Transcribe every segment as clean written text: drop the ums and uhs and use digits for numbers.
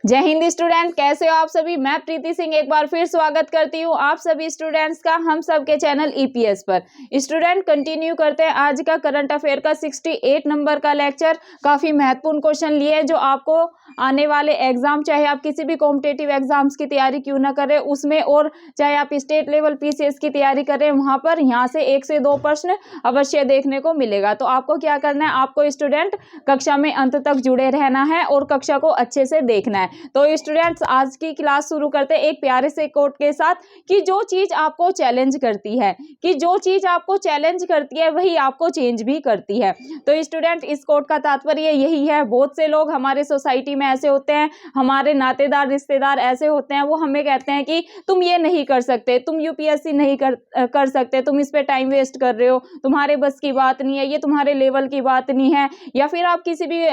जय हिंद स्टूडेंट, कैसे हो आप सभी। मैं प्रीति सिंह एक बार फिर स्वागत करती हूँ आप सभी स्टूडेंट्स का हम सब के चैनल ईपीएस पर। स्टूडेंट कंटिन्यू करते हैं आज का करंट अफेयर का 68 नंबर का लेक्चर। काफी महत्वपूर्ण क्वेश्चन लिए हैं जो आपको आने वाले एग्जाम, चाहे आप किसी भी कॉम्पिटेटिव एग्जाम्स की तैयारी क्यों ना करें उसमें, और चाहे आप स्टेट लेवल पीसीएस की तैयारी करें वहां पर, यहाँ से 1 से 2 प्रश्न अवश्य देखने को मिलेगा। तो आपको क्या करना है, आपको स्टूडेंट कक्षा में अंत तक जुड़े रहना है और कक्षा को अच्छे से देखना है। तो स्टूडेंट्स आज की क्लास शुरू करते हैं एक प्यारे से कोट के साथ कि जो चीज आपको चैलेंज करती है, वही आपको चेंज भी करती है। तो स्टूडेंट इस कोट का तात्पर्य यही है। बहुत से लोग हमारे सोसाइटी में ऐसे होते हैं, हमारे नातेदार रिश्तेदार ऐसे होते हैं, वो हमें कहते हैं कि तुम ये नहीं कर सकते, तुम यूपीएससी नहीं कर सकते, तुम इस पे टाइम वेस्ट कर रहे हो, तुम्हारे बस की बात नहीं है, ये तुम्हारे लेवल की बात नहीं है। या फिर आप किसी भी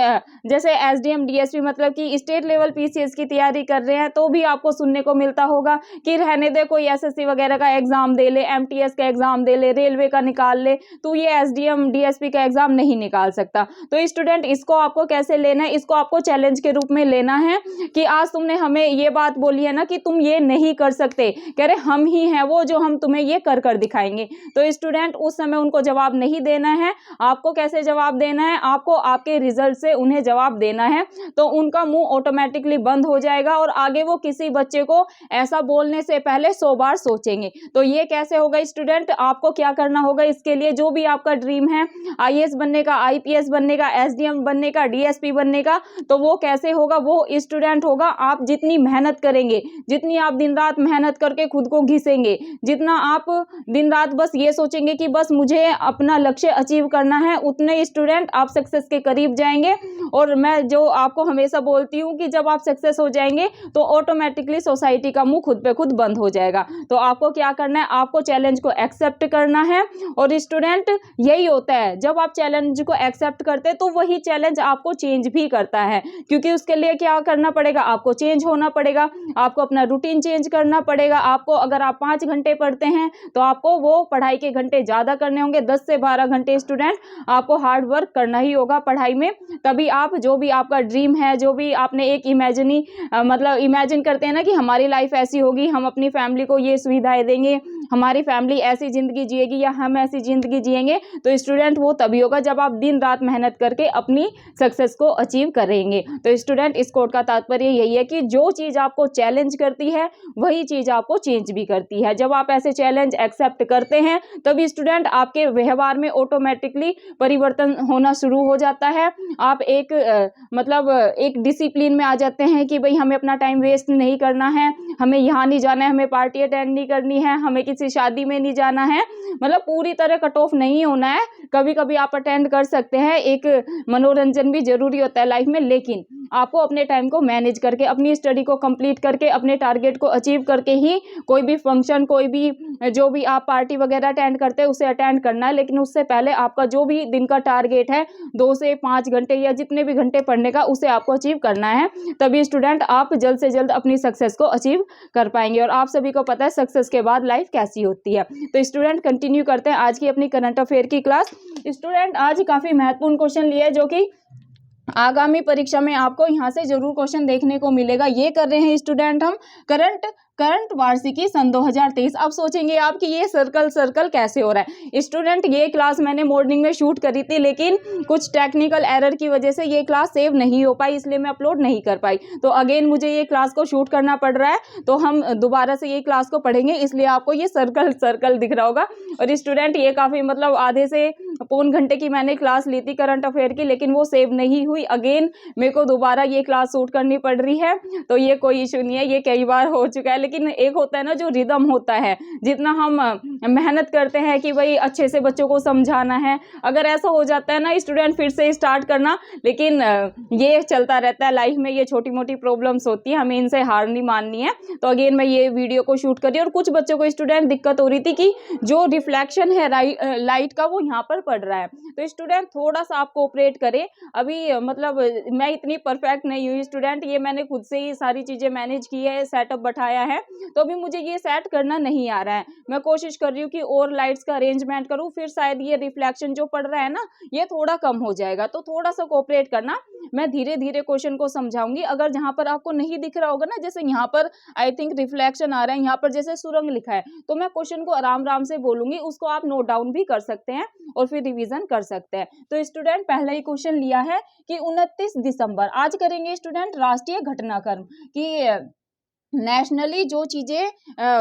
जैसे एसडीएम डीएसपी मतलब कि स्टेट लेवल पीसीएस की तैयारी कर रहे हैं तो भी आपको सुनने को मिलता होगा कि रहने दे, कोई एसएससी वगैरह का एग्जाम दे ले, एमटीएस का एग्जाम दे ले, रेलवे का निकाल ले, तो ये एसडीएम डीएसपी का एग्जाम नहीं निकाल सकता। तो स्टूडेंट इसको आपको कैसे लेना है, इसको आपको चैलेंज के रूप में लेना है कि आज तुमने हमें ये बात बोली है ना कि तुम ये नहीं कर सकते, कह रहे हम ही हैं वो जो हम तुम्हें ये कर कर दिखाएंगे। तो स्टूडेंट उस समय उनको जवाब नहीं देना है। आपको कैसे जवाब देना है, आपको आपके रिजल्ट से उन्हें जवाब देना है। तो उनका मुंह ऑटोमेटिकली बंद हो जाएगा और आगे वो किसी बच्चे को ऐसा बोलने से पहले 100 बार सोचेंगे। तो ये कैसे होगा स्टूडेंट, आपको क्या करना होगा इसके लिए, जो भी आपका ड्रीम है आईएएस बनने का, आईपीएस बनने का, एसडीएम बनने का, डीएसपी बनने का, तो वो कैसे होगा, वो स्टूडेंट होगा आप जितनी मेहनत करेंगे, जितनी आप दिन रात मेहनत करके खुद को घिसेंगे, जितना आप दिन रात बस ये सोचेंगे कि बस मुझे अपना लक्ष्य अचीव करना है, उतने स्टूडेंट आप सक्सेस के करीब जाएंगे। और मैं जो आपको हमेशा बोलती हूँ कि जब आप सक्सेस हो जाएंगे तो ऑटोमेटिकली सोसाइटी का मुंह खुद पे खुद बंद हो जाएगा। तो आपको क्या करना है, आपको चैलेंज को एक्सेप्ट करना है। और स्टूडेंट यही होता है, जब आप चैलेंज को एक्सेप्ट करते हैं तो वही चैलेंज आपको चेंज भी करता है, क्योंकि उसके लिए क्या करना पड़ेगा, आपको चेंज होना पड़ेगा, आपको अपना रूटीन चेंज करना पड़ेगा। आपको अगर आप 5 घंटे पढ़ते हैं तो आपको वो पढ़ाई के घंटे ज्यादा करने होंगे, 10 से 12 घंटे स्टूडेंट आपको हार्ड वर्क करना ही होगा पढ़ाई में। तभी आप जो भी आपका ड्रीम है, जो भी आपने एक मतलब इमेजिन करते हैं ना कि हमारी लाइफ ऐसी होगी, हम अपनी फैमिली को ये सुविधाएं देंगे, हमारी फैमिली ऐसी जिंदगी जिएगी या हम ऐसी जिंदगी जिएंगे, तो स्टूडेंट वो तभी होगा जब आप दिन रात मेहनत करके अपनी सक्सेस को अचीव करेंगे। तो स्टूडेंट इस कोट का तात्पर्य यही है कि जो चीज आपको चैलेंज करती है वही चीज आपको चेंज भी करती है। जब आप ऐसे चैलेंज एक्सेप्ट करते हैं तभी स्टूडेंट आपके व्यवहार में ऑटोमेटिकली परिवर्तन होना शुरू हो जाता है। आप एक एक डिसिप्लिन में आ जाते हैं कि भाई हमें अपना टाइम वेस्ट नहीं करना है, हमें यहाँ नहीं जाना है, हमें पार्टी अटेंड नहीं करनी है, हमें किसी शादी में नहीं जाना है, मतलब पूरी तरह कट ऑफ नहीं होना है। कभी कभी आप अटेंड कर सकते हैं, एक मनोरंजन भी जरूरी होता है लाइफ में, लेकिन आपको अपने टाइम को मैनेज करके, अपनी स्टडी को कंप्लीट करके, अपने टारगेट को अचीव करके ही कोई भी फंक्शन, कोई भी जो भी आप पार्टी वगैरह अटेंड करते हैं उसे अटेंड करना है। लेकिन उससे पहले आपका जो भी दिन का टारगेट है 2 से 5 घंटे या जितने भी घंटे पढ़ने का, उसे आपको अचीव करना है। तभी स्टूडेंट आप जल्द से जल्द अपनी सक्सेस को अचीव कर पाएंगे। और आप सभी को पता है सक्सेस के बाद लाइफ कैसी होती है। तो स्टूडेंट कंटिन्यू करते हैं आज की अपनी करंट अफेयर की क्लास। स्टूडेंट आज काफी महत्वपूर्ण क्वेश्चन लिए जो कि आगामी परीक्षा में आपको यहाँ से जरूर क्वेश्चन देखने को मिलेगा। ये कर रहे हैं स्टूडेंट हम करंट वार्षिकी सन 2023। अब सोचेंगे आप कि ये सर्कल कैसे हो रहा है। स्टूडेंट ये क्लास मैंने मॉर्निंग में शूट करी थी, लेकिन कुछ टेक्निकल एरर की वजह से ये क्लास सेव नहीं हो पाई, इसलिए मैं अपलोड नहीं कर पाई। तो अगेन मुझे ये क्लास को शूट करना पड़ रहा है, तो हम दोबारा से ये क्लास को पढ़ेंगे, इसलिए आपको ये सर्कल दिख रहा होगा। और स्टूडेंट ये काफी आधे से पौन घंटे की मैंने क्लास ली थी करंट अफेयर की, लेकिन वो सेव नहीं हुई। अगेन मेरे को दोबारा ये क्लास शूट करनी पड़ रही है, तो ये कोई इशू नहीं है, ये कई बार हो चुका है। लेकिन एक होता है ना जो रिदम होता है, जितना हम मेहनत करते हैं कि भाई अच्छे से बच्चों को समझाना है, अगर ऐसा हो जाता है ना स्टूडेंट फिर से स्टार्ट करना। लेकिन ये चलता रहता है लाइफ में, ये छोटी मोटी प्रॉब्लम्स होती है, हमें इनसे हार नहीं माननी है। तो अगेन मैं ये वीडियो को शूट करी और कुछ बच्चों को स्टूडेंट दिक्कत हो रही थी कि जो रिफ्लेक्शन है लाइट का वो यहाँ पर पड़ रहा है। तो स्टूडेंट थोड़ा सा आप कोऑपरेट करें। अभी मैं इतनी परफेक्ट नहीं हुई स्टूडेंट, ये मैंने खुद से ही सारी चीजें मैनेज की है, सेटअप बैठाया है। है, तो अभी मुझे ये सेट करना नहीं आ रहा है। मैं कोशिश कर रही हूँ कि और लाइट्स का अरेंजमेंट करूँ, फिर शायद ये रिफ्लेक्शन जो पड़ रहा है ना ये थोड़ा कम हो जाएगा। तो थोड़ा सा कोऑपरेट करना, मैं धीरे धीरे क्वेश्चन को समझाऊंगी। अगर जहां पर आपको नहीं दिख रहा होगा ना, जैसे यहाँ पर आई थिंक रिफ्लेक्शन आ रहा है, यहाँ पर जैसे सुरंग लिखा है, तो मैं क्वेश्चन को आराम आराम से बोलूंगी, उसको आप नोट डाउन भी कर सकते हैं और फिर रिवीजन कर सकते हैं। तो स्टूडेंट पहला ही क्वेश्चन लिया है कि 29 दिसंबर आज करेंगे स्टूडेंट राष्ट्रीय घटनाक्रम कि नेशनली जो चीजें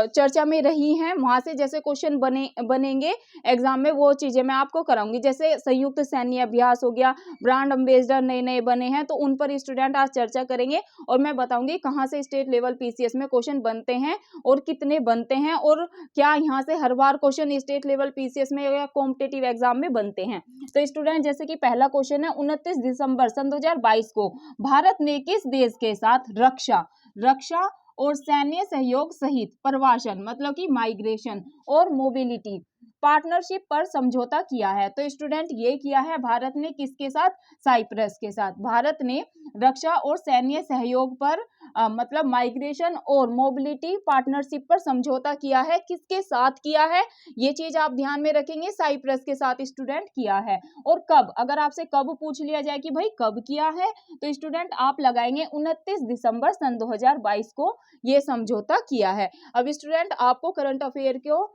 चर्चा में रही हैं वहां से जैसे क्वेश्चन बनेंगे एग्जाम में, वो चीजें मैं आपको कराऊंगी। जैसे संयुक्त सैन्य अभ्यास हो गया, ब्रांड एम्बेसडर नए नए बने हैं, तो उन पर स्टूडेंट आज चर्चा करेंगे और मैं बताऊंगी कहाँ से स्टेट लेवल पीसीएस में क्वेश्चन बनते हैं और कितने बनते हैं, और क्या यहाँ से हर बार क्वेश्चन स्टेट लेवल पीसीएस में या कॉम्पिटेटिव एग्जाम में बनते हैं। तो स्टूडेंट जैसे कि पहला क्वेश्चन है 29 दिसंबर सन 2022 को भारत ने किस देश के साथ रक्षा और सैन्य सहयोग सहित प्रवासन मतलब कि माइग्रेशन और मोबिलिटी पार्टनरशिप पर समझौता किया है। तो स्टूडेंट ये किया है भारत ने किसके साथ, साइप्रस के साथ। भारत ने रक्षा और सैन्य सहयोग पर मतलब माइग्रेशन और मोबिलिटी पार्टनरशिप पर समझौता किया है। किसके साथ किया है ये चीज आप ध्यान में रखेंगे, साइप्रस के साथ स्टूडेंट किया है। और कब, अगर आपसे कब पूछ लिया जाए कि भाई कब किया है, तो स्टूडेंट आप लगाएंगे 29 दिसंबर सन 2022 को ये समझौता किया है। अब स्टूडेंट आपको करंट अफेयर को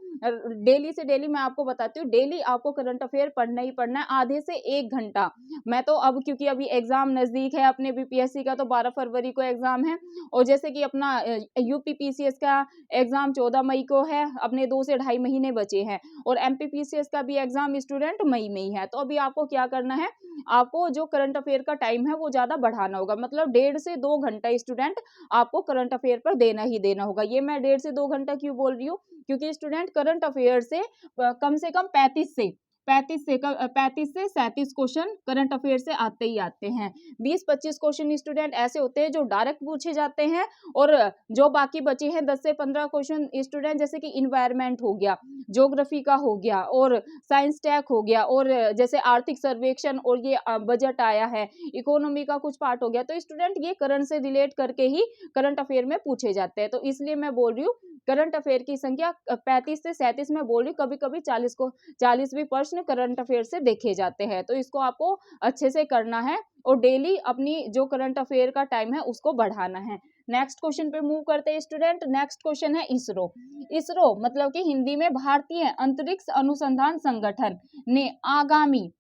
डेली से डेली मैं आपको बताती हूँ, डेली आपको करंट अफेयर पढ़ना ही पढ़ना है, आधे से 1 घंटा। मैं तो अब क्योंकि अभी एग्जाम नजदीक है अपने बीपीएससी का, तो 12 फरवरी को एग्जाम है, और जैसे कि अपना यूपीपीसीएस का एग्जाम 14 मई को है, अपने 2 से 2.5 महीने बचे हैं, और एमपीपीसीएस का भी एग्जाम स्टूडेंट मई में ही है। तो अभी आपको क्या करना है, आपको जो करंट अफेयर का टाइम है वो ज्यादा बढ़ाना होगा, मतलब 1.5 से 2 घंटा स्टूडेंट आपको करंट अफेयर पर देना ही देना होगा। ये मैं 1.5 से 2 घंटा क्यों बोल रही हूँ, क्योंकि स्टूडेंट करंट अफेयर से कम से कम 35 से 37 क्वेश्चन करंट अफेयर से आते ही आते हैं। 20-25 क्वेश्चन स्टूडेंट ऐसे होते हैं जो डायरेक्ट पूछे जाते हैं, और जो बाकी बचे हैं 10 से 15 क्वेश्चन स्टूडेंट जैसे कि इन्वायरमेंट हो गया, ज्योग्राफी का हो गया, और साइंस टेक हो गया, और जैसे आर्थिक सर्वेक्षण, और ये बजट आया है, इकोनॉमी का कुछ पार्ट हो गया, तो स्टूडेंट ये करंट से रिलेट करके ही करंट अफेयर में पूछे जाते हैं। तो इसलिए मैं बोल रही हूँ करंट अफेयर की संख्या 35 से 37 में बोल रही हूँ, कभी कभी 40 भी प्रश्न करंट अफेयर से देखे जाते हैं। तो इसको आपको अच्छे से करना है और डेली अपनी जो करंट अफेयर का टाइम है उसको बढ़ाना है। नेक्स्ट क्वेश्चन पे मूव करते हैं स्टूडेंट। नेक्स्ट क्वेश्चन है इसरो मतलब कि हिंदी में भारतीय अंतरिक्ष अनुसंधान संगठन ने आगामी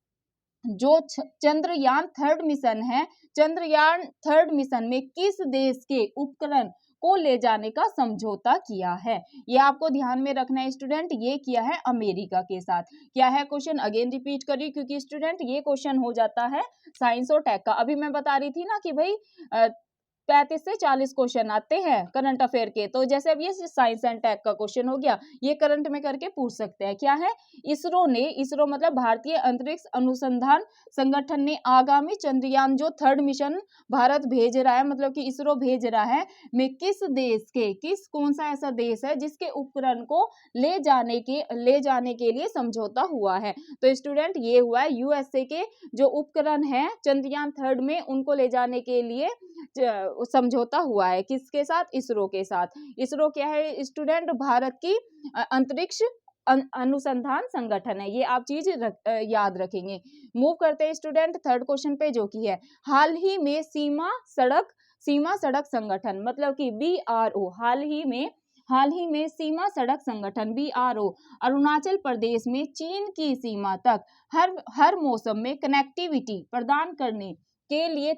जो चंद्रयान 3 मिशन है, चंद्रयान 3 मिशन में किस देश के उपकरण को ले जाने का समझौता किया है। ये आपको ध्यान में रखना है स्टूडेंट, ये किया है अमेरिका के साथ। क्या है क्वेश्चन, अगेन रिपीट करिए, क्योंकि स्टूडेंट ये क्वेश्चन हो जाता है साइंस और टेक का। अभी मैं बता रही थी ना कि भाई 35 से 40 क्वेश्चन आते हैं करंट अफेयर के, तो जैसे अब ये साइंस एंड टेक का क्वेश्चन हो गया, ये करंट में करके पूछ सकते हैं। क्या है, इसरो मतलब भारतीय अंतरिक्ष अनुसंधान संगठन ने आगामी चंद्रयान जो 3 मिशन भारत भेज रहा है, मतलब कि इसरो भेज रहा है, में किस देश के कौन सा ऐसा देश है जिसके उपकरण को ले जाने के लिए समझौता हुआ है। तो स्टूडेंट ये हुआ है यूएसए के जो उपकरण है चंद्रयान 3 में, उनको ले जाने के लिए समझौता हुआ है। किसके साथ, इसरो के साथ। इसरो क्या है स्टूडेंट, भारत की अंतरिक्ष अनुसंधान संगठन है। ये आप चीज याद रखेंगे। मूव करते हैं स्टूडेंट थर्ड क्वेश्चन पे, जो कि है हाल ही में सीमा सड़क संगठन मतलब कि बीआरओ, हाल ही में सीमा सड़क संगठन बीआरओ अरुणाचल प्रदेश में चीन की सीमा तक हर मौसम में कनेक्टिविटी प्रदान करने के लिए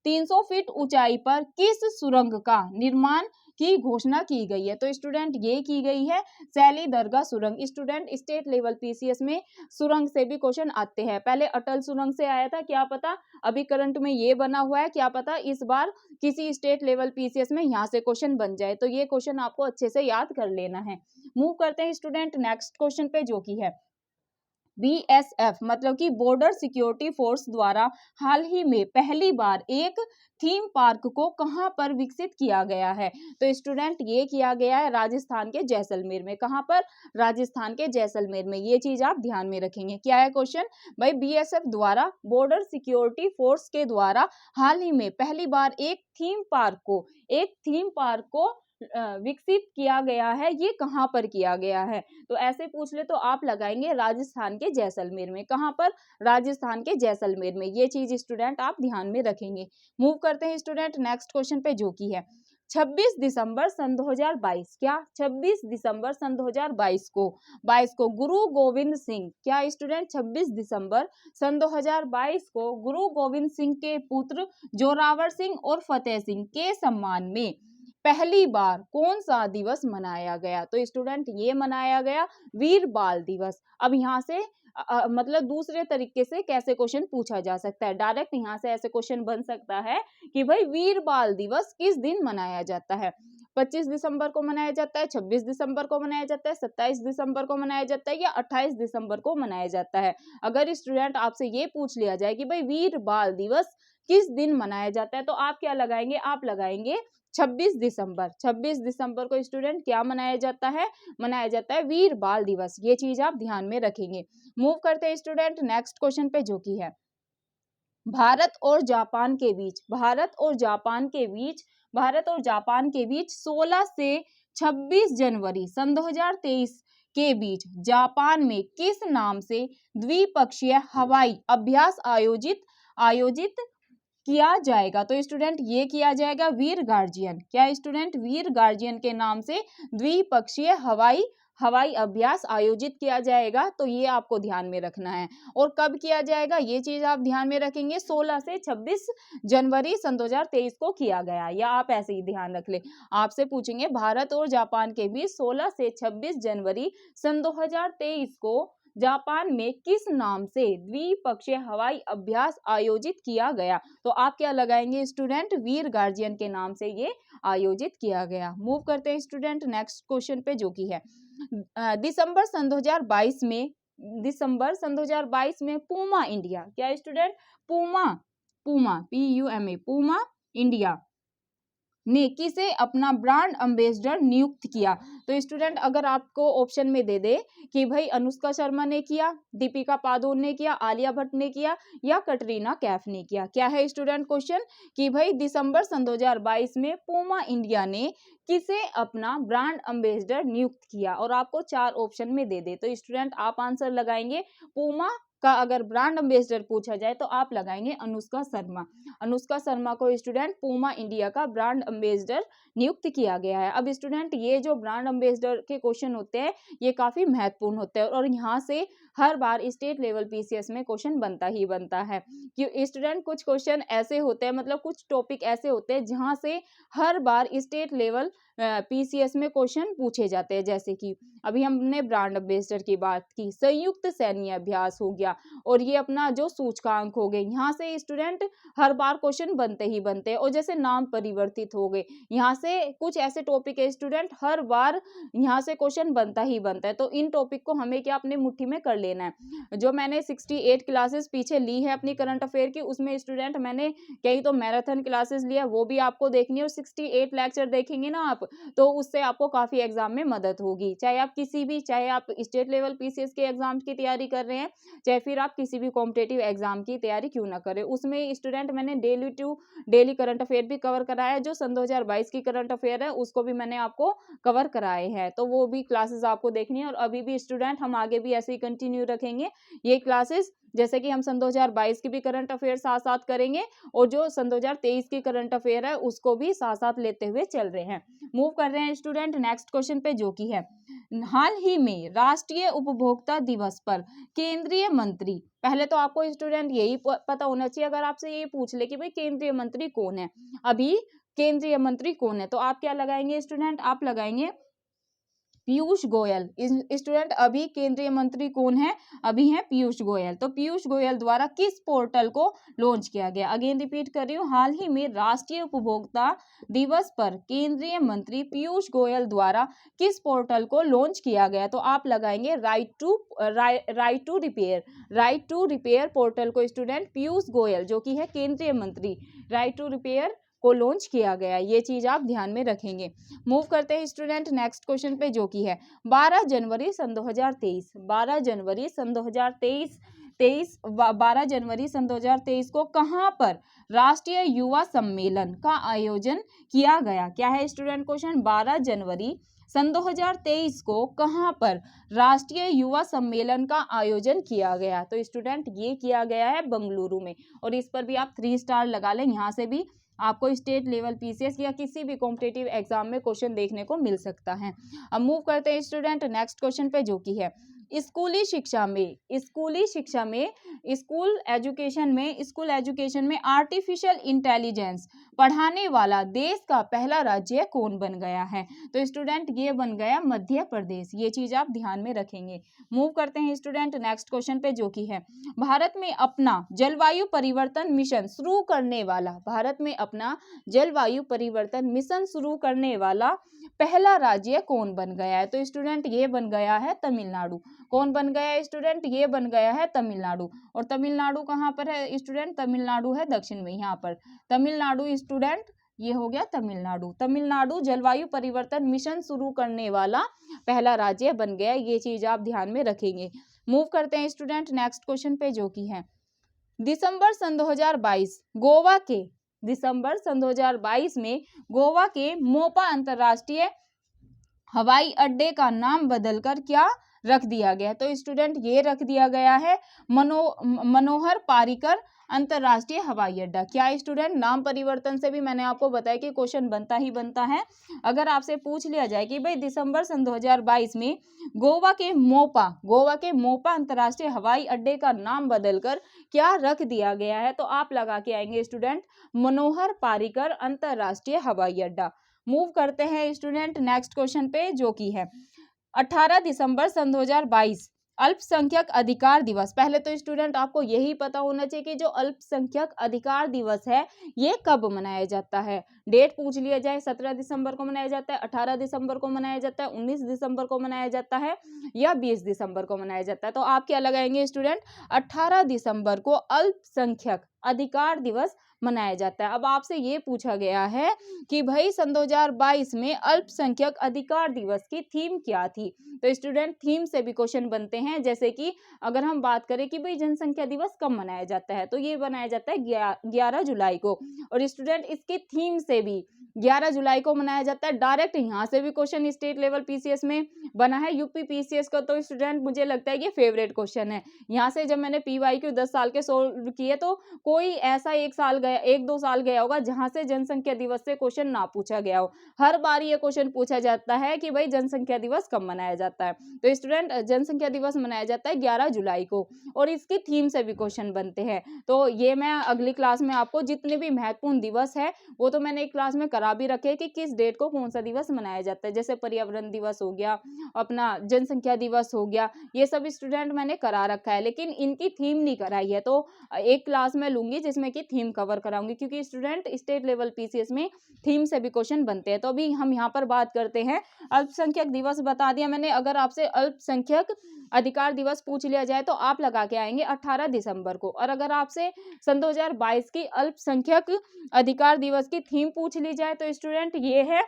300 फीट ऊंचाई पर किस सुरंग का निर्माण की घोषणा की गई है। तो स्टूडेंट ये की गई है सैली दरगाह सुरंग। स्टूडेंट स्टेट लेवल पीसीएस में सुरंग से भी क्वेश्चन आते हैं। पहले अटल सुरंग से आया था, क्या पता अभी करंट में ये बना हुआ है, क्या पता इस बार किसी स्टेट लेवल पीसीएस में यहाँ से क्वेश्चन बन जाए। तो ये क्वेश्चन आपको अच्छे से याद कर लेना है। मूव करते हैं स्टूडेंट नेक्स्ट क्वेश्चन पे, जो की है बीएसएफ मतलब कि बॉर्डर सिक्योरिटी फोर्स द्वारा हाल ही में पहली बार एक थीम पार्क को कहां पर विकसित किया गया है। तो स्टूडेंट ये किया गया है राजस्थान के जैसलमेर में। कहां पर, राजस्थान के जैसलमेर में। ये चीज आप ध्यान में रखेंगे। क्या है क्वेश्चन भाई, बीएसएफ द्वारा बॉर्डर सिक्योरिटी फोर्स के द्वारा हाल ही में पहली बार एक थीम पार्क को विकसित किया गया है, ये कहाँ पर किया गया है? तो ऐसे पूछ ले तो आप लगाएंगे राजस्थान के जैसलमेर में। कहाँ पर? राजस्थान के जैसलमेर में। ये चीज स्टूडेंट आप ध्यान में रखेंगे। मूव करते हैं स्टूडेंट नेक्स्ट क्वेश्चन पे, जो की है 26 दिसंबर सन 2022। क्या? 26 दिसंबर सन 2022 को गुरु गोविंद सिंह, क्या स्टूडेंट 26 दिसंबर सन 2022 को गुरु गोविंद सिंह के पुत्र जोरावर सिंह और फतेह सिंह के सम्मान में पहली बार कौन सा दिवस मनाया गया? तो स्टूडेंट ये मनाया गया वीर बाल दिवस। अब यहाँ से मतलब दूसरे तरीके से कैसे क्वेश्चन पूछा जा सकता है, डायरेक्ट यहाँ से ऐसे क्वेश्चन बन सकता है कि भाई वीर बाल दिवस किस दिन मनाया जाता है? 25 दिसंबर को मनाया जाता है, 26 दिसंबर को मनाया जाता है, 27 दिसंबर को मनाया जाता है या 28 दिसंबर को मनाया जाता है? अगर स्टूडेंट आपसे ये पूछ लिया जाए कि भाई वीर बाल दिवस किस दिन मनाया जाता है, तो आप क्या लगाएंगे? आप लगाएंगे 26 दिसंबर। 26 दिसंबर को स्टूडेंट क्या मनाया जाता है? मनाया जाता है वीर बाल दिवस। ये चीज आप ध्यान में रखेंगे। मूव करते हैं स्टूडेंट नेक्स्ट क्वेश्चन पे, जो की है भारत और जापान के बीच 16 से 26 जनवरी सन 2023 के बीच जापान में किस नाम से द्विपक्षीय हवाई अभ्यास आयोजित किया जाएगा? तो स्टूडेंट ये किया जाएगा वीर गार्जियन। क्या स्टूडेंट? वीर गार्जियन के नाम से द्विपक्षीय हवाई अभ्यास आयोजित किया जाएगा। तो ये आपको ध्यान में रखना है। और कब किया जाएगा ये चीज आप ध्यान में रखेंगे। 16 से 26 जनवरी सन 2023 को किया गया, या आप ऐसे ही ध्यान रख ले। आपसे पूछेंगे भारत और जापान के बीच 16 से 26 जनवरी सन 2023 को जापान में किस नाम से द्विपक्षीय हवाई अभ्यास आयोजित किया गया? तो आप क्या लगाएंगे स्टूडेंट? वीर गार्जियन के नाम से ये आयोजित किया गया। मूव करते हैं स्टूडेंट नेक्स्ट क्वेश्चन पे, जो की है दिसंबर सन 2022 में पूमा इंडिया, क्या स्टूडेंट? पूमा पूमा इंडिया ने किसे अपना ब्रांड एम्बेसडर नियुक्त किया? तो स्टूडेंट अगर आपको ऑप्शन में दे दे कि भाई अनुष्का शर्मा ने किया, दीपिका पादुकोण ने किया, आलिया भट्ट ने किया या कटरीना कैफ ने किया, क्या है स्टूडेंट क्वेश्चन कि भाई दिसंबर सन 2022 में पूमा इंडिया ने किसे अपना ब्रांड एम्बेसडर नियुक्त किया? और आपको 4 ऑप्शन में दे दे, तो स्टूडेंट आप आंसर लगाएंगे पूमा का। अगर ब्रांड एम्बेसडर पूछा जाए तो आप लगाएंगे अनुष्का शर्मा। अनुष्का शर्मा को स्टूडेंट पूमा इंडिया का ब्रांड एम्बेसडर नियुक्त किया गया है। अब स्टूडेंट ये जो ब्रांड एम्बेसडर के क्वेश्चन होते हैं ये काफी महत्वपूर्ण होते हैं, और यहाँ से हर बार स्टेट लेवल पीसीएस में क्वेश्चन बनता ही बनता है। कि स्टूडेंट कुछ क्वेश्चन ऐसे होते हैं, मतलब कुछ टॉपिक ऐसे होते हैं जहां से हर बार स्टेट लेवल पीसीएस में क्वेश्चन पूछे जाते हैं। जैसे कि अभी हमने ब्रांड एम्बेसडर की बात की, संयुक्त सैन्य अभ्यास हो गया, और ये अपना जो सूचकांक हो गए, यहाँ से स्टूडेंट हर बार क्वेश्चन बनते ही बनते हैं। और जैसे नाम परिवर्तित हो गए, यहाँ से कुछ ऐसे टॉपिक है स्टूडेंट हर बार यहाँ से क्वेश्चन बनता ही बनता है। तो इन टॉपिक को हमें क्या अपने मुट्ठी में कर लेना है। जो मैंने 68 क्लासेस पीछे ली है अपनी करंट अफेयर की, उसमें स्टूडेंट मैंने कई तो मैराथन क्लासेस लिया, वो भी आपको देखनी है। और 68 लेक्चर देखेंगे ना आप, तो उससे आपको काफी एग्जाम में मदद होगी। चाहे आप स्टेट लेवल पीसीएस के एग्जाम की तैयारी कर रहे हैं, चाहे फिर आप किसी भी कॉम्पिटेटिव एग्जाम की तैयारी क्यों ना करें। उसमें स्टूडेंट मैंने डेली करंट अफेयर भी कवर कराया है। जो सन 2022 की करंट अफेयर है उसको भी मैंने आपको कवर कराए हैं, तो वो भी क्लासेस आपको देखनी है। और अभी भी स्टूडेंट हम आगे भी ऐसे ही कंटिन्यू रखेंगे ये क्लासेस, जैसे कि हम सन 2022 की भी करंट अफेयर साथ साथ करेंगे, और जो सन 2023 की करंट अफेयर है उसको भी साथ साथ लेते हुए चल रहे हैं। मूव कर रहे हैं स्टूडेंट नेक्स्ट क्वेश्चन पे, जो की है हाल ही में राष्ट्रीय उपभोक्ता दिवस पर केंद्रीय मंत्री, पहले तो आपको स्टूडेंट यही पता होना चाहिए, अगर आपसे ये पूछ ले कि भाई केंद्रीय मंत्री कौन है, अभी केंद्रीय मंत्री कौन है, तो आप क्या लगाएंगे स्टूडेंट? आप लगाएंगे पीयूष गोयल। स्टूडेंट अभी केंद्रीय मंत्री कौन है? अभी है पीयूष गोयल। तो पीयूष गोयल द्वारा किस पोर्टल को लॉन्च किया गया? अगेन रिपीट कर रही हूँ, हाल ही में राष्ट्रीय उपभोक्ता दिवस पर केंद्रीय मंत्री पीयूष गोयल द्वारा किस पोर्टल को लॉन्च किया गया? तो आप लगाएंगे राइट टू रिपेयर पोर्टल को स्टूडेंट पीयूष गोयल जो कि है केंद्रीय मंत्री, राइट टू रिपेयर को लॉन्च किया गया, ये चीज आप ध्यान में रखेंगे। मूव करते हैं स्टूडेंट नेक्स्ट क्वेश्चन पे, जो कि है 12 जनवरी सन 2023। 12 जनवरी सन 2023 12 जनवरी सन 2023 को कहां पर राष्ट्रीय युवा सम्मेलन का आयोजन किया गया? क्या है स्टूडेंट क्वेश्चन? 12 जनवरी सन 2023 को कहां पर राष्ट्रीय युवा सम्मेलन का आयोजन किया गया? तो स्टूडेंट ये किया गया है बेंगलुरु में, और इस पर भी आप 3 स्टार लगा लें, यहाँ से भी आपको स्टेट लेवल पीसीएस या किसी भी कॉम्पिटिटिव एग्जाम में क्वेश्चन देखने को मिल सकता है। अब मूव करते हैं स्टूडेंट नेक्स्ट क्वेश्चन पे, जो कि है स्कूली शिक्षा में स्कूल एजुकेशन में आर्टिफिशियल इंटेलिजेंस पढ़ाने वाला देश का पहला राज्य कौन बन गया है? तो स्टूडेंट ये बन गया मध्य प्रदेश, ये चीज आप ध्यान में रखेंगे। मूव करते हैं स्टूडेंट नेक्स्ट क्वेश्चन पे, जो कि है भारत में अपना जलवायु परिवर्तन मिशन शुरू करने वाला पहला राज्य कौन बन गया है? तो स्टूडेंट ये बन गया है तमिलनाडु। कौन बन गया है स्टूडेंट? ये बन गया है तमिलनाडु। और तमिलनाडु कहाँ पर है स्टूडेंट? तमिलनाडु है दक्षिण में, यहाँ पर तमिलनाडु स्टूडेंट, ये हो गया तमिलनाडु जलवायु परिवर्तन मिशन शुरू करने वाला पहला राज्य बन गया, ये चीज आप ध्यान में रखेंगे। मूव करते हैं स्टूडेंट नेक्स्ट क्वेश्चन पे, जो कि है दिसंबर सन 2022 में गोवा के मोपा अंतरराष्ट्रीय हवाई अड्डे का नाम बदलकर क्या रख दिया गया? तो स्टूडेंट ये रख दिया गया है मनोहर पारिकर अंतरराष्ट्रीय हवाई अड्डा। क्या स्टूडेंट? नाम परिवर्तन से भी मैंने आपको बताया कि क्वेश्चन बनता ही बनता है। अगर आपसे पूछ लिया जाए कि भाई दिसंबर सन 2022 में गोवा के मोपा अंतरराष्ट्रीय हवाई अड्डे का नाम बदलकर क्या रख दिया गया है, तो आप लगा के आएंगे स्टूडेंट मनोहर पारिकर अंतरराष्ट्रीय हवाई अड्डा। मूव करते हैं स्टूडेंट नेक्स्ट क्वेश्चन पे, जो कि है 18 दिसंबर सन 2022 अल्पसंख्यक अधिकार दिवस। पहले तो स्टूडेंट आपको यही पता होना चाहिए कि जो अल्पसंख्यक अधिकार दिवस है ये कब मनाया जाता है। डेट पूछ लिया जाए 17 दिसंबर को मनाया जाता है, 18 दिसंबर को मनाया जाता है, 19 दिसंबर को मनाया जाता है या 20 दिसंबर को मनाया जाता है, तो आप क्या लगाएंगे स्टूडेंट? 18 दिसंबर को अल्पसंख्यक अधिकार दिवस मनाया जाता है। अब आपसे ये पूछा गया है कि भाई सन 2022 में अल्पसंख्यक अधिकार दिवस की थीम क्या थी? तो स्टूडेंट थीम से भी क्वेश्चन बनते हैं, जैसे कि अगर हम बात करें कि भाई जनसंख्या दिवस कब मनाया जाता है, तो ये मनाया जाता है 11 जुलाई को। और स्टूडेंट इसकी थीम से भी 11 जुलाई को मनाया जाता है। डायरेक्ट यहाँ से भी क्वेश्चन स्टेट लेवल पीसीएस में बना है, यूपी पीसीएस का, तो स्टूडेंट मुझे लगता है ये फेवरेट क्वेश्चन है। यहाँ से जब मैंने पीवाईक्यू 10 साल के सोल्व किए तो कोई ऐसा 1-2 साल गया होगा जहां से जनसंख्या दिवस से क्वेश्चन ना पूछा गया हो। हर बार ये क्वेश्चन पूछा जाता है कि भाई जनसंख्या दिवस कब मनाया जाता है, तो स्टूडेंट जनसंख्या दिवस मनाया जाता है 11 जुलाई को, और इसकी थीम से भी क्वेश्चन बनते हैं। तो ये मैं अगली क्लास में आपको जितने भी महत्वपूर्ण दिवस है वो तो मैंने एक क्लास में करा भी रखे कि किस डेट को कौन सा दिवस मनाया जाता है, जैसे पर्यावरण दिवस हो गया, अपना जनसंख्या दिवस हो गया, ये सब स्टूडेंट मैंने करा रखा है, लेकिन इनकी थीम नहीं कराई है। तो एक क्लास में लूंगी जिसमें कि थीम कवर कराऊंगी, क्योंकि स्टूडेंट स्टेट लेवल पीसीएस में थीम से भी क्वेश्चन बनते हैं। तो अभी हम यहाँ पर बात करते हैं अल्पसंख्यक दिवस बता दिया मैंने। अगर आपसे अल्पसंख्यक अधिकार दिवस पूछ लिया जाए तो आप लगा के आएंगे 18 दिसंबर को, और अगर आपसे सन 2022 की अल्पसंख्यक अधिकार दिवस की थीम पूछ ली जाए तो स्टूडेंट ये है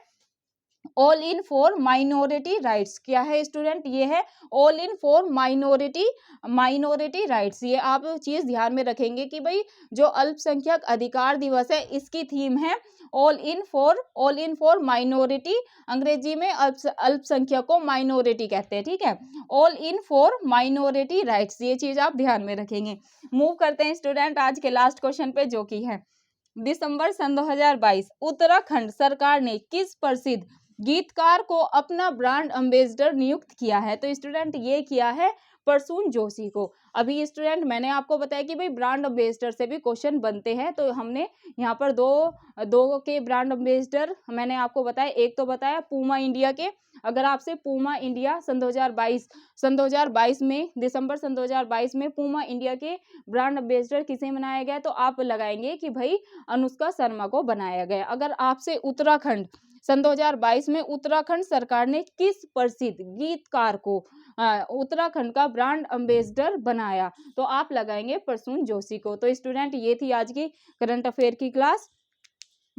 all in for minority rights. क्या है स्टूडेंट? ये है all in for minority rights. ये आप चीज ध्यान में रखेंगे कि भाई जो अल्पसंख्यक अधिकार दिवस है इसकी थीम है ऑल इन फॉर माइनॉरिटी, अंग्रेजी में अल्पसंख्यक को माइनॉरिटी कहते हैं, ठीक है, all in for minority rights, ये चीज आप ध्यान में रखेंगे। मूव करते हैं स्टूडेंट आज के लास्ट क्वेश्चन पे, जो कि है दिसंबर सन 2022 उत्तराखंड सरकार ने किस प्रसिद्ध गीतकार को अपना ब्रांड एम्बेसडर नियुक्त किया है? तो स्टूडेंट ये किया है प्रसून जोशी को। अभी स्टूडेंट मैंने आपको बताया कि भाई ब्रांड एम्बेसडर से भी क्वेश्चन बनते हैं, तो हमने यहाँ पर दो के ब्रांड एम्बेसडर मैंने आपको बताया। एक तो बताया पूमा इंडिया के, अगर आपसे पूमा इंडिया सन 2022 में दिसंबर सन 2022 में पूमा इंडिया के ब्रांड एम्बेसडर किसे बनाया गया, तो आप लगाएंगे कि भाई अनुष्का शर्मा को बनाया गया। अगर आपसे उत्तराखंड सन 2022 में उत्तराखंड सरकार ने किस प्रसिद्ध गीतकार को उत्तराखंड का ब्रांड एम्बेसडर बनाया, तो आप लगाएंगे प्रसून जोशी को। तो स्टूडेंट ये थी आज की करंट अफेयर की क्लास।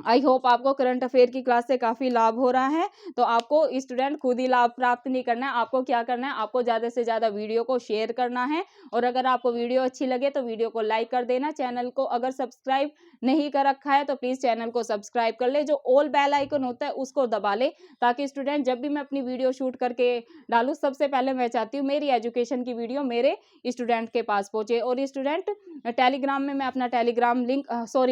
आई होप आपको करंट अफेयर की क्लास से काफ़ी लाभ हो रहा है। तो आपको स्टूडेंट खुद ही लाभ प्राप्त नहीं करना है, आपको क्या करना है, आपको ज़्यादा से ज़्यादा वीडियो को शेयर करना है और अगर आपको वीडियो अच्छी लगे तो वीडियो को लाइक कर देना। चैनल को अगर सब्सक्राइब नहीं कर रखा है तो प्लीज़ चैनल को सब्सक्राइब कर ले, जो ऑल बेल आइकन होता है उसको दबा ले, ताकि स्टूडेंट जब भी मैं अपनी वीडियो शूट करके डालूँ, सबसे पहले मैं चाहती हूँ मेरी एजुकेशन की वीडियो मेरे स्टूडेंट के पास पहुँचे। और स्टूडेंट टेलीग्राम में मैं अपना टेलीग्राम लिंक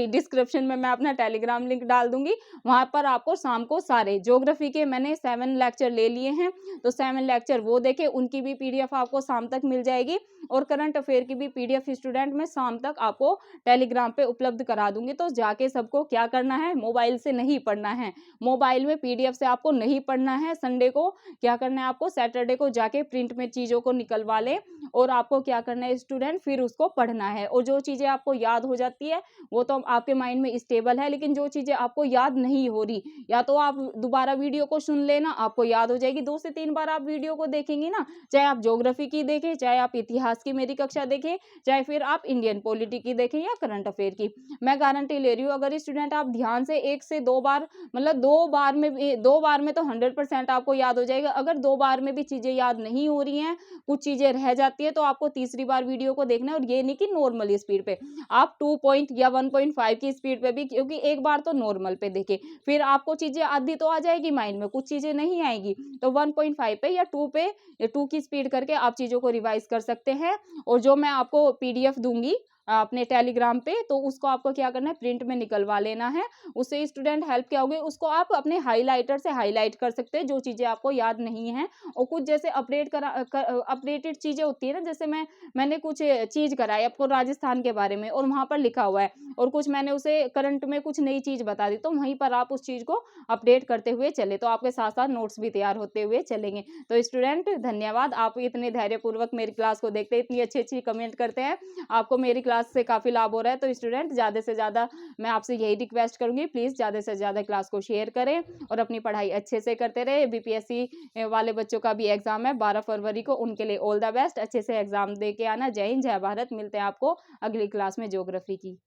डिस्क्रिप्शन में मैं अपना टेलीग्राम लिंक डाल दूंगी। वहाँ पर आपको शाम को सारे ज्योग्राफी के मैंने 7 लेक्चर ले लिए हैं, तो 7 लेक्चर वो देखे, उनकी भी पीडीएफ आपको शाम तक मिल जाएगी और करंट अफेयर की भी पीडीएफ स्टूडेंट मैं शाम तक आपको टेलीग्राम पे उपलब्ध करा दूंगी। तो जाके सबको क्या करना है, मोबाइल से नहीं पढ़ना है, मोबाइल में पीडीएफ से आपको नहीं पढ़ना है। संडे को क्या करना है, आपको सैटरडे को जाके प्रिंट में चीज़ों को निकलवा लें और आपको क्या करना है स्टूडेंट, फिर उसको पढ़ना है। और जो चीज़ें आपको याद हो जाती है वो तो आपके माइंड में स्टेबल है, लेकिन जो चीज़ें आपको याद नहीं हो रही, या तो आप दोबारा वीडियो को सुन लेना, आपको याद हो जाएगी। 2 से 3 बार आप वीडियो को देखेंगे ना, चाहे आप ज्योग्राफी की देखें, चाहे आप इतिहास की मेरी कक्षा देखें, चाहे फिर आप इंडियन पॉलिटी की देखें या करंट अफेयर की, मैं गारंटी ले रही हूँ अगर स्टूडेंट आप ध्यान से 1 से 2 बार, मतलब 2 बार में भी, 2 बार में तो 100% आपको याद हो जाएगा। अगर 2 बार में भी चीज़ें याद नहीं हो रही हैं, कुछ चीज़ें रह जाती है, तो आपको तीसरी बार वीडियो को देखना है। और ये नहीं कि नॉर्मल स्पीड पे, आप 2 पॉइंट या 1.5 की स्पीड पे भी, क्योंकि एक बार तो नॉर्मल पे देखे, फिर आपको चीज़ें आधी तो आ जाएगी माइंड में, कुछ चीज़ें नहीं आएगी, तो 1.5 पे या 2 पे, या 2 की स्पीड करके आप चीज़ों को रिवाइज कर सकते हैं। और जो मैं आपको पीडीएफ दूंगी अपने टेलीग्राम पे, तो उसको आपको क्या करना है, प्रिंट में निकलवा लेना है। उससे स्टूडेंट हेल्प क्या होगी, उसको आप अपने हाइलाइटर से हाईलाइट कर सकते हैं जो चीज़ें आपको याद नहीं है। और कुछ जैसे अपडेटेड चीज़ें होती है ना, जैसे मैंने कुछ चीज़ कराई आपको राजस्थान के बारे में और वहाँ पर लिखा हुआ है, और कुछ मैंने उसे करंट में कुछ नई चीज़ बता दी, तो वहीं पर आप उस चीज़ को अपडेट करते हुए चले, तो आपके साथ साथ नोट्स भी तैयार होते हुए चलेंगे। तो स्टूडेंट धन्यवाद, आप इतने धैर्यपूर्वक मेरी क्लास को देखते हैं, इतनी अच्छी अच्छी कमेंट करते हैं, आपको मेरी क्लास से काफ़ी लाभ हो रहा है। तो स्टूडेंट ज़्यादा से ज़्यादा मैं आपसे यही रिक्वेस्ट करूँगी, प्लीज़ ज़्यादा से ज़्यादा क्लास को शेयर करें और अपनी पढ़ाई अच्छे से करते रहे। बीपीएससी वाले बच्चों का भी एग्ज़ाम है 12 फरवरी को, उनके लिए ऑल द बेस्ट, अच्छे से एग्ज़ाम दे के आना। जय हिंद, जय भारत। मिलते हैं आपको अगली क्लास में ज्योग्राफी की।